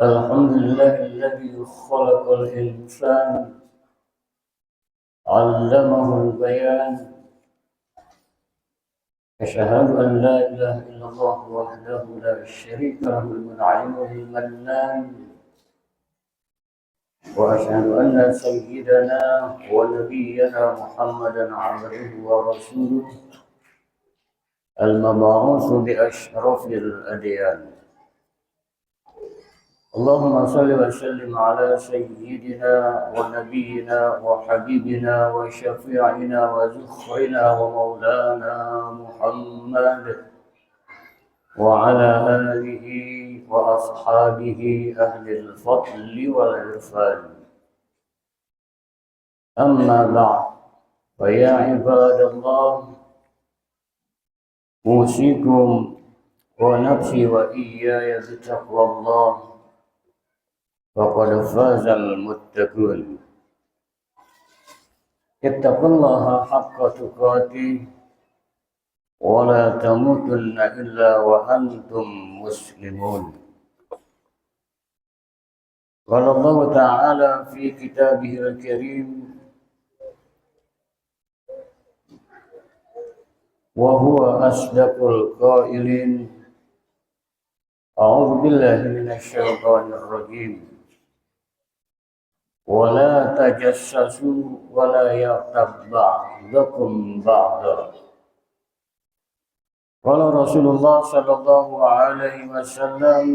الحمد لله الذي خلق الإنسان علمه البيان. أشهد أن لا إله إلا الله وحده لا شريك له المنعم المنان، وأشهد أن سيدنا ونبينا محمدا عبده ورسوله المبعوث بأشرف الأديان. اللهم صل وسلم على سيدنا ونبينا وحبيبنا وشفيعنا وزخرنا ومولانا محمد وعلى آله وأصحابه أهل الفضل والعرفان. أما بعد، فيا عباد الله، أوصيكم ونفسي وإياي بتقوى الله، فقد فاز المتقون. اتقوا الله حق تقاته ولا تموتن إلا وأنتم مسلمون. قال الله تعالى في كتابه الكريم: وهو أصدق القائلين. أعوذ بالله من الشيطان الرجيم. ولا تجسسوا ولا يغتب بعضكم بعضا. قال رسول الله صلى الله عليه وسلم: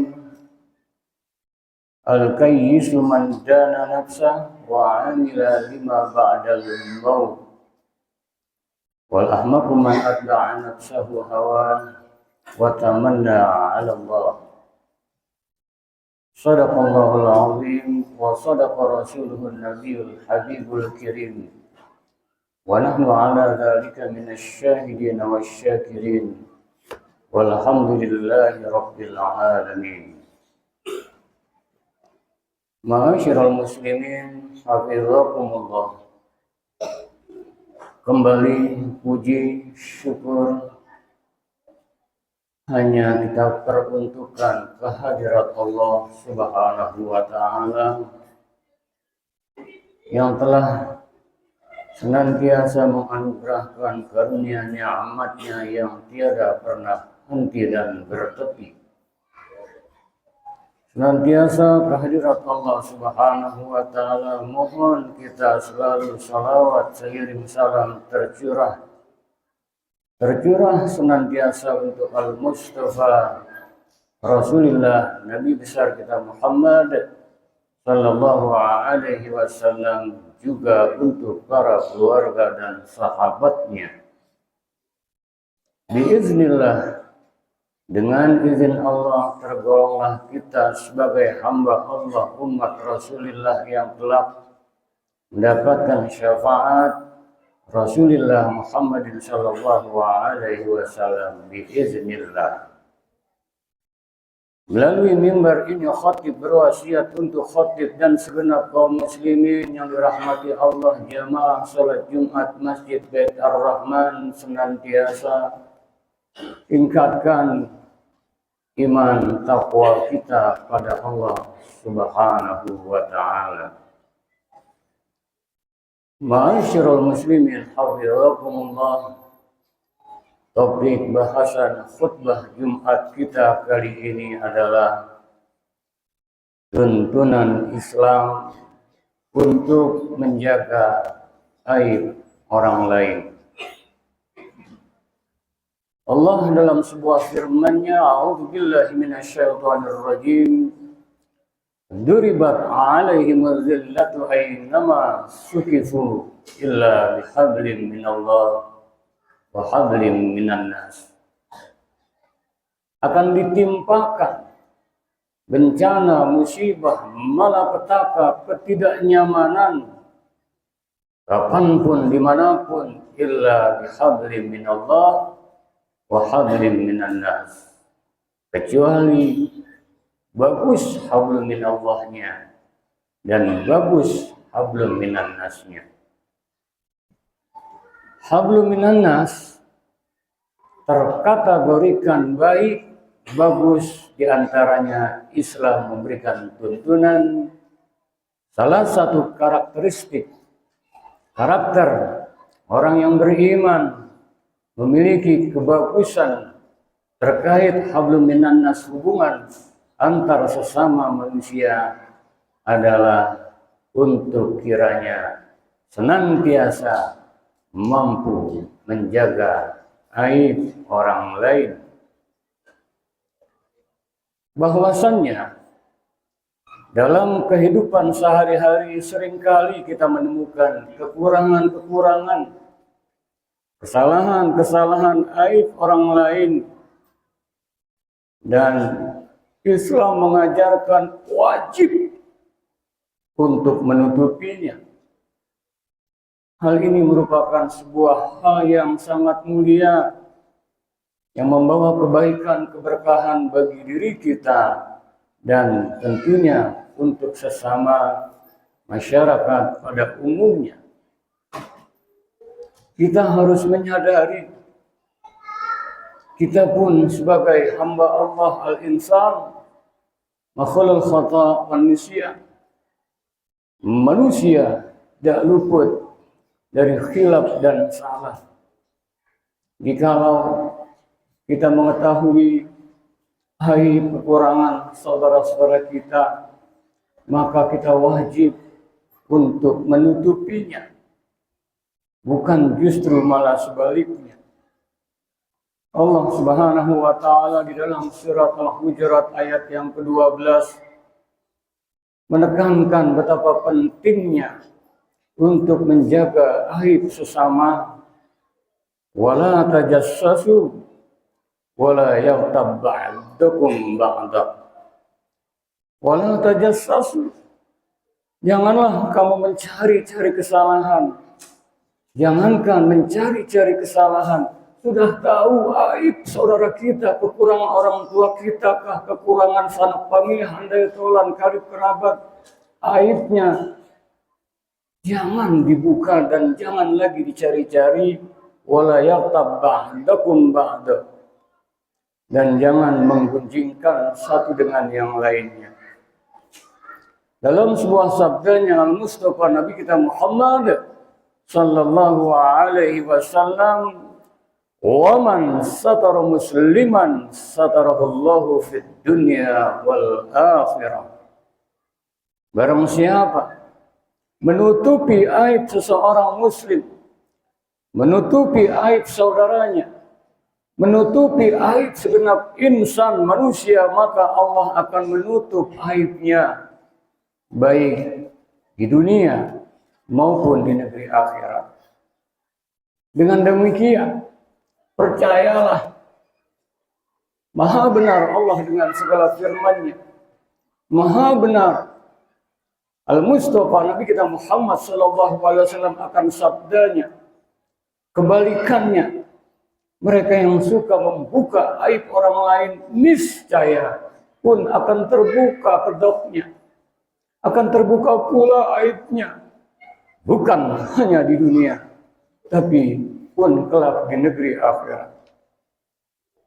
الكيس من دان نفسه وعمل لما بعد الموت، والأحمق من أتبع نفسه هواه وتمنى على الله. صدق الله العظيم وصدق رسوله النبي الحبيب الكريم، ونحن على ذلك من الشاهدين والشاكرين، والحمد لله رب العالمين. Ma'asyiral muslimin, hafizakumullah. Kembali puji syukur hanya kita peruntukkan kehadirat Allah Subhanahu wa Ta'ala yang telah senantiasa menganugerahkan karunia nikmat-Nya yang tiada pernah henti dan bertepi. Senantiasa kehadirat Allah Subhanahu wa Ta'ala, mohon kita selalu salawat seiring salam tercurah senantiasa untuk Al-Mustafa Rasulullah Nabi besar kita Muhammad sallallahu alaihi wasallam, juga untuk para keluarga dan sahabatnya. Biiznillah, dengan izin Allah, tergolonglah kita sebagai hamba Allah, umat Rasulullah yang telah mendapatkan syafaat Rasulullah Muhammad sallallahu alaihi wasallam biiznillah. Melalui mimbar ini khatib berwasiat untuk khatib dan segenap kaum muslimin yang dirahmati Allah, jamaah salat Jumat Masjid Bait Ar-Rahman, senantiasa tingkatkan iman takwa kita pada Allah Subhanahu wa Ta'ala. Ma'asyiral muslimin, hafizakumullah. Topik bahasan khutbah Jumat kita kali ini adalah tuntunan Islam untuk menjaga aib orang lain. Allah dalam sebuah firman-Nya, a'udzubillahi minasyaitonirrajim, duribat 'alaihimuz zillatu aynama sukifu illa bihablin minallah wa hablim minan nas. Akan ditimpakan bencana, musibah, malapetaka, ketidaknyamanan kapanpun, dimanapun, illa bihablim minallah wa hablim minan nas, kecuali bagus hablum minallahnya dan bagus hablum minan nasnya. Hablum minan nas terkategorikan baik bagus di antaranya Islam memberikan tuntunan salah satu karakteristik karakter orang yang beriman memiliki kebagusan terkait hablum minan nas, hubungan antar sesama manusia adalah untuk kiranya senantiasa mampu menjaga aib orang lain. Bahwasannya dalam kehidupan sehari-hari seringkali kita menemukan kekurangan-kekurangan, kesalahan-kesalahan aib orang lain, dan Islam mengajarkan wajib untuk menutupinya. Hal ini merupakan sebuah hal yang sangat mulia yang membawa kebaikan, keberkahan bagi diri kita dan tentunya untuk sesama masyarakat pada umumnya. Kita harus menyadari kita pun sebagai hamba Allah al-insan makhluk khata' manusia tidak luput dari khilaf dan salah. Jikalau kita mengetahui aib kekurangan saudara-saudara kita, maka kita wajib untuk menutupinya, bukan justru malah sebaliknya. Allah Subhanahu wa taala di dalam surat Al-Hujurat ayat yang ke-12 menekankan betapa pentingnya untuk menjaga aib sesama. Wala tajassasu wala yaghtab ba'dukum ba'da. Wala tajassasu, janganlah kamu mencari-cari kesalahan. Jangankan mencari-cari kesalahan, sudah tahu aib saudara kita, kekurangan orang tua kita kah, kekurangan sanak famili, handai tolan, karib kerabat, aibnya jangan dibuka dan jangan lagi dicari-cari. Wala yaghtab ba'dukum ba'da, dan jangan menggunjingkan satu dengan yang lainnya. Dalam sebuah sabdanya Al-Mustafa Nabi kita Muhammad sallallahu alaihi wasallam, "Wa man satara musliman satarahullahu fid dunya wal akhirah." Barang siapa menutupi aib seseorang muslim, menutupi aib saudaranya, menutupi aib segenap insan manusia, maka Allah akan menutup aibnya baik di dunia maupun di negeri akhirat. Dengan demikian, percayalah, maha benar Allah dengan segala firman-Nya. Maha benar Al-Mustafa Nabi kita Muhammad SAW akan sabdanya. Kebalikannya, mereka yang suka membuka aib orang lain niscaya pun akan terbuka kedoknya, akan terbuka pula aibnya, bukan hanya di dunia, tapi pun kelak di negeri akhirat.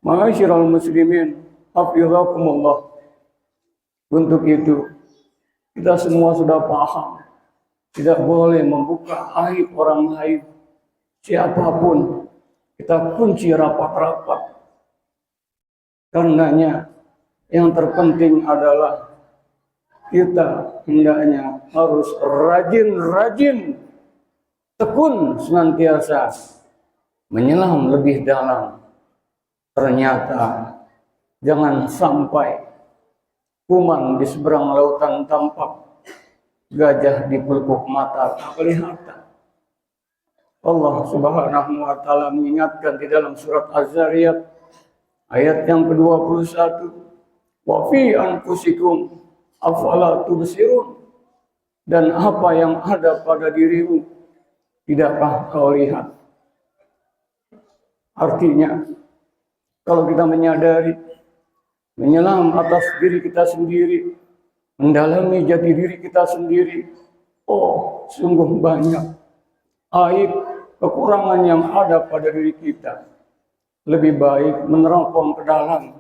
Ma'asyiral muslimin, hafizakumullah. Untuk itu, kita semua sudah paham, tidak boleh membuka aib orang lain. Siapapun, kita kunci rapat-rapat. Karenanya, yang terpenting adalah kita hendaknya harus rajin-rajin, tekun senantiasa menyelam lebih dalam. Ternyata jangan sampai kuman di seberang lautan tampak, gajah di pelupuk mata tak kelihatan. Allah Subhanahu wa taala mengingatkan di dalam surat Az-Zariyat ayat yang ke-21, "Wa fi anfusikum afala tubsirun." Dan apa yang ada pada dirimu, tidakkah kau lihat? Artinya, kalau kita menyadari, menyelam atas diri kita sendiri, mendalami jati diri kita sendiri, oh sungguh banyak aib, kekurangan yang ada pada diri kita. Lebih baik meneropong ke dalam,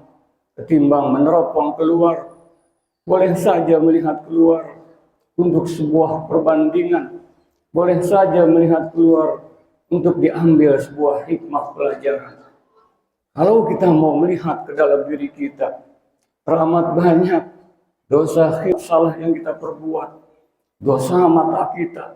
ketimbang meneropong keluar. Boleh saja melihat keluar untuk sebuah perbandingan. Boleh saja melihat keluar untuk diambil sebuah hikmah pelajaran. Kalau kita mau melihat ke dalam diri kita, teramat banyak dosa salah yang kita perbuat. Dosa mata kita,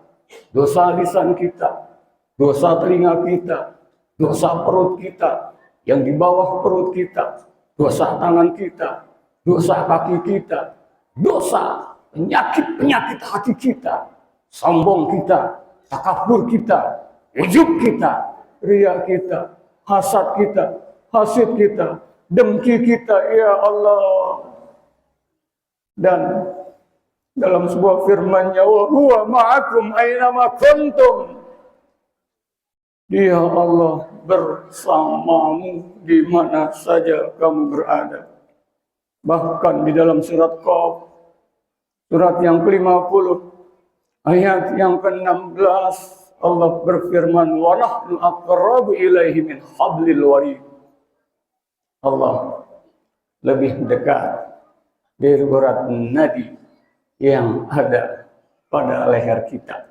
dosa lisan kita, dosa telinga kita, dosa perut kita, yang di bawah perut kita, dosa tangan kita, dosa kaki kita, dosa penyakit-penyakit hati kita, sombong kita, takabur kita, ujub kita, riya kita, hasad kita, hasid kita, dengki kita, ya Allah. Dan dalam sebuah firman-Nya, wa huwa ma'akum aynama kuntum. Dia Allah bersamamu di mana saja kamu berada. Bahkan di dalam surat Qaf, surat yang ke-50, ayat yang ke-16, Allah berfirman, wa nahnu aqrabu ilaihi min hablil warid. Allah lebih dekat dari urat nadi yang ada pada leher kita.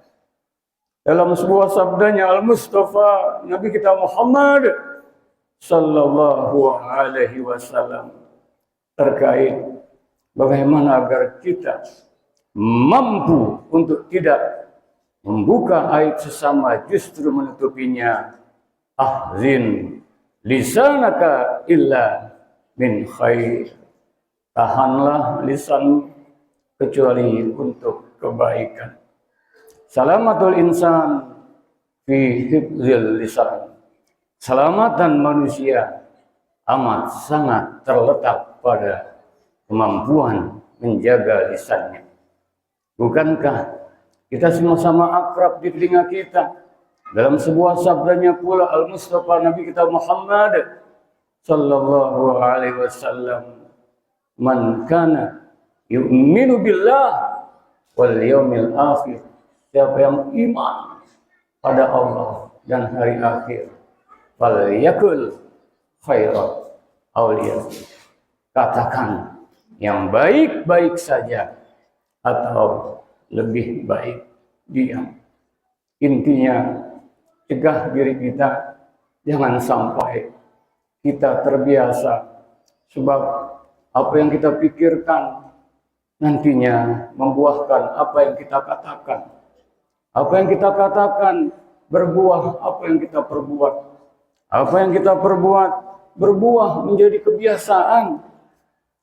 Dalam sebuah sabdanya Al-Mustafa, Nabi kita Muhammad sallallahu alaihi wasallam, terkait bagaimana agar kita mampu untuk tidak membuka aib sesama, justru menutupinya. Ahzin lisanaka illa min khair. Tahanlah lisan kecuali untuk kebaikan. Salamatul insan fi hifzil lisan. Selamatan manusia amat sangat terletak pada kemampuan menjaga lisannya. Bukankah kita sama-sama akrab di telinga kita? Dalam sebuah sabdanya pula Al-Mustafa Nabi kita Muhammad sallallahu alaihi wasallam, man kana yu'minu billah wal yaumil akhir. Siapa yang iman pada Allah dan hari akhir, fal yakul khairan aw liyasmut. Katakan yang baik-baik saja atau lebih baik diam. Intinya cegah diri kita jangan sampai kita terbiasa, sebab apa yang kita pikirkan nantinya membuahkan apa yang kita katakan. Apa yang kita katakan berbuah apa yang kita perbuat. Apa yang kita perbuat berbuah menjadi kebiasaan.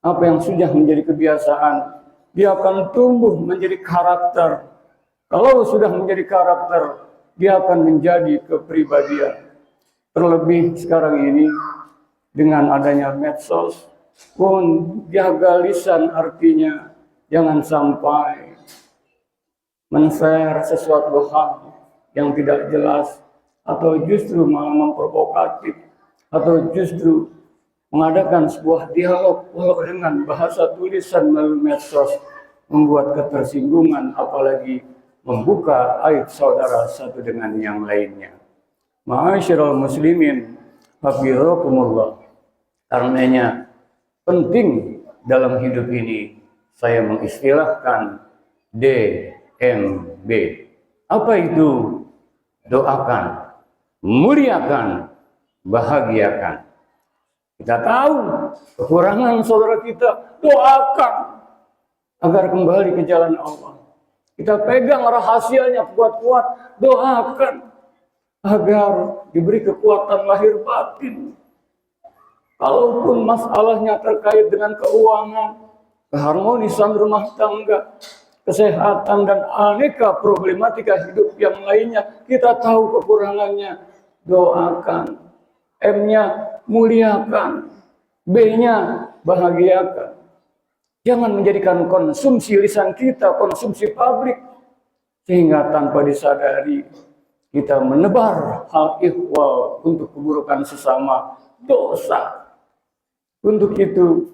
Apa yang sudah menjadi kebiasaan, dia akan tumbuh menjadi karakter. Kalau sudah menjadi karakter, dia akan menjadi kepribadian. Terlebih sekarang ini dengan adanya medsos pun, jaga lisan, artinya jangan sampai men-share sesuatu hal yang tidak jelas, atau justru malah memprovokatif, atau justru mengadakan sebuah dialog walau dengan bahasa tulisan melalui medsos, membuat ketersinggungan, apalagi membuka aib saudara satu dengan yang lainnya. Ma'asyiral muslimin, hafizakumullah. Karenanya penting dalam hidup ini saya mengistilahkan DMB. Apa itu? Doakan, muliakan, bahagiakan. Kita tahu kekurangan saudara kita, doakan agar kembali ke jalan Allah. Kita pegang rahasianya kuat-kuat, doakan agar diberi kekuatan lahir batin. Kalaupun masalahnya terkait dengan keuangan, keharmonisan rumah tangga, kesehatan, dan aneka problematika hidup yang lainnya, kita tahu kekurangannya, doakan. M-nya muliakan, B-nya bahagiakan. Jangan menjadikan konsumsi lisan kita konsumsi publik, sehingga tanpa disadari kita menebar hal ihwal untuk keburukan sesama, dosa. Untuk itu,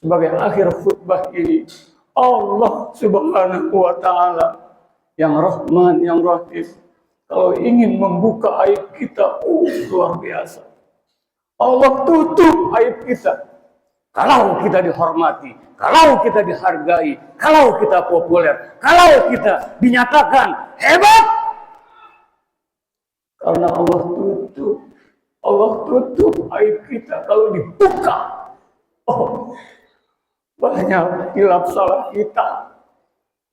sebagai akhir khutbah ini, Allah Subhanahu wa Ta'ala yang Rahman, yang Rahim, kalau ingin membuka aib kita, luar biasa. Allah tutup aib kita. kalau kita dihormati, kalau kita dihargai, kalau kita populer, kalau kita dinyatakan hebat. Karena Allah tutup aib kita kalau dibuka. Oh, banyak hilaf salah kita.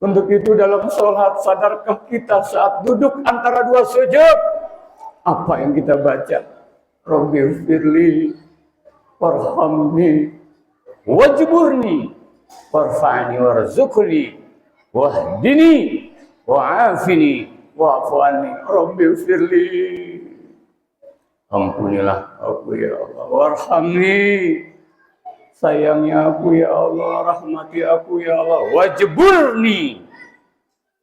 Untuk itu dalam sholat, sadarkah kita saat duduk antara dua sujud? Apa yang kita baca? Rabbighfirli warhamni wajburni warfa'ni warzuqni wahdini wa'afini wa'fu anni Rabbighfirli. Ampunilah aku ya Allah, warhamni, sayangi aku ya Allah, rahmati aku ya Allah, wajburni,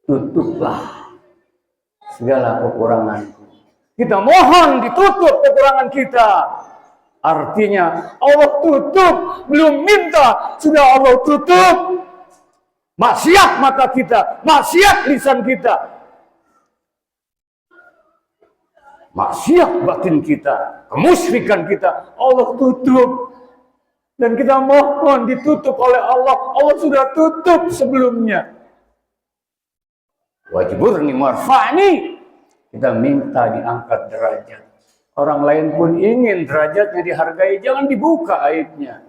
tutuplah segala kekuranganku. Kita mohon ditutup kekurangan kita. Artinya Allah tutup, belum minta, sudah Allah tutup. Maksiat mata kita, maksiat lisan kita, maksiat batin kita, kemusyrikan kita, Allah tutup. Dan kita mohon ditutup oleh Allah. Allah sudah tutup sebelumnya. Wajburni warfa'ni, kita minta diangkat derajat. Orang lain pun ingin derajatnya dihargai, jangan dibuka aibnya.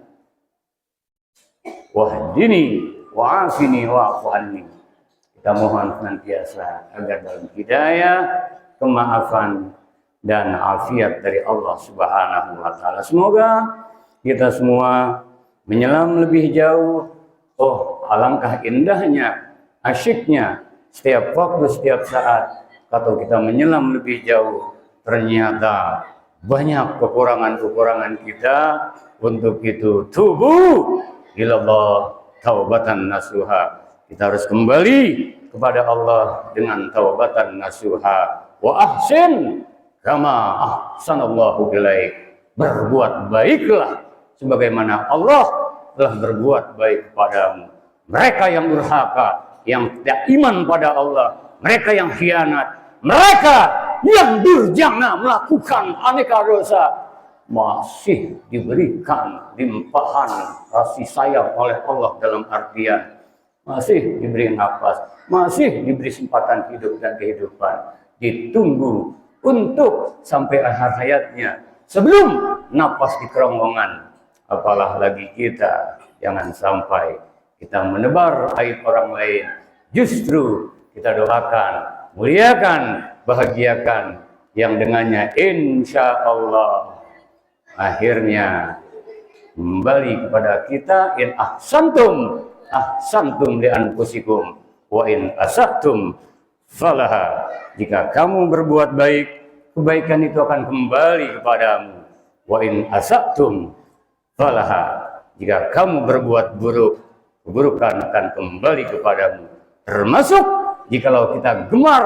Wahdini wa'afini wa'fu anni. Kita mohon senantiasa agar dalam hidayah, kemaafan dan afiat dari Allah Subhanahu wa taala. Semoga kita semua menyelam lebih jauh. Oh, alangkah indahnya, asyiknya setiap waktu, setiap saat kalau kita menyelam lebih jauh. Ternyata banyak kekurangan-kekurangan kita. Untuk itu tubu ilallah taubatan nasuha. Kita harus kembali kepada Allah dengan taubatan nasuha. Wa ahsin kama ahsanallahu ilaik. Berbuat baiklah sebagaimana Allah telah berbuat baik kepadamu. Mereka yang durhaka, yang tidak iman pada Allah, mereka yang khianat, mereka yang durjana melakukan aneka dosa, masih diberikan limpahan kasih sayang oleh Allah, dalam artian masih diberi nafas, masih diberi kesempatan hidup dan kehidupan, ditunggu untuk sampai akhir hayatnya sebelum nafas di kerongkongan. Apalah lagi kita, jangan sampai kita menebar aib orang lain. Justru kita doakan, muliakan, bahagiakan yang dengannya insya Allah akhirnya kembali kepada kita. In ahsantum ahsantum li anfusikum wa in asahtum falaha. Jika kamu berbuat baik, kebaikan itu akan kembali kepadamu. Wa in asahtum falaha. Jika kamu berbuat buruk, keburukan akan kembali kepadamu. Termasuk jikalau kita gemar,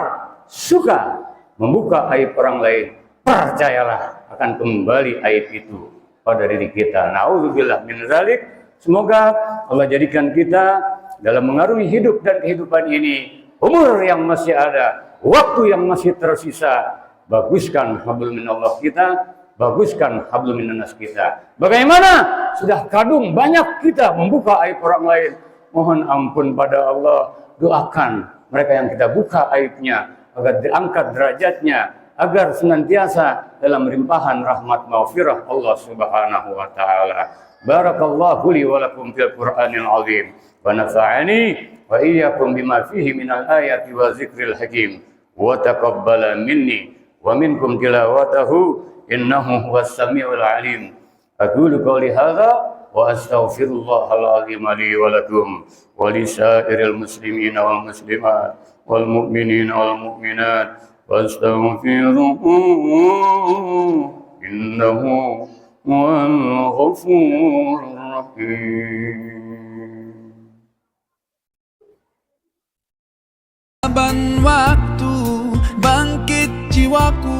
suka membuka aib orang lain, percayalah akan kembali aib itu pada diri kita. Na'udzubillah min dzalik. Semoga Allah jadikan kita dalam mengarungi hidup dan kehidupan ini, umur yang masih ada, waktu yang masih tersisa, baguskan hablum minallah kita, baguskan hablum minannas kita. Bagaimana? Sudah kadung banyak kita membuka aib orang lain. Mohon ampun pada Allah, doakan mereka yang kita buka aibnya agar diangkat derajatnya, agar senantiasa dalam limpahan rahmat maghfirah Allah Subhanahu wa taala. Barakallahu li wa lakum fil Qur'anil azim wa nafa'ani wa iyyakum bima fihi minal ayati wa zikril hakim wa taqabbala minni wa minkum tilawatahu innahu huwas samiul alim. Aqulu qouli hadza wa astaghfirullahal azim li wa lakum wa lisairil muslimina wal muslimat wal mu'minina wal mu'minat wastaghfiruhu innahu wal ghafurur rahim. Ban waktu bangkit jiwaku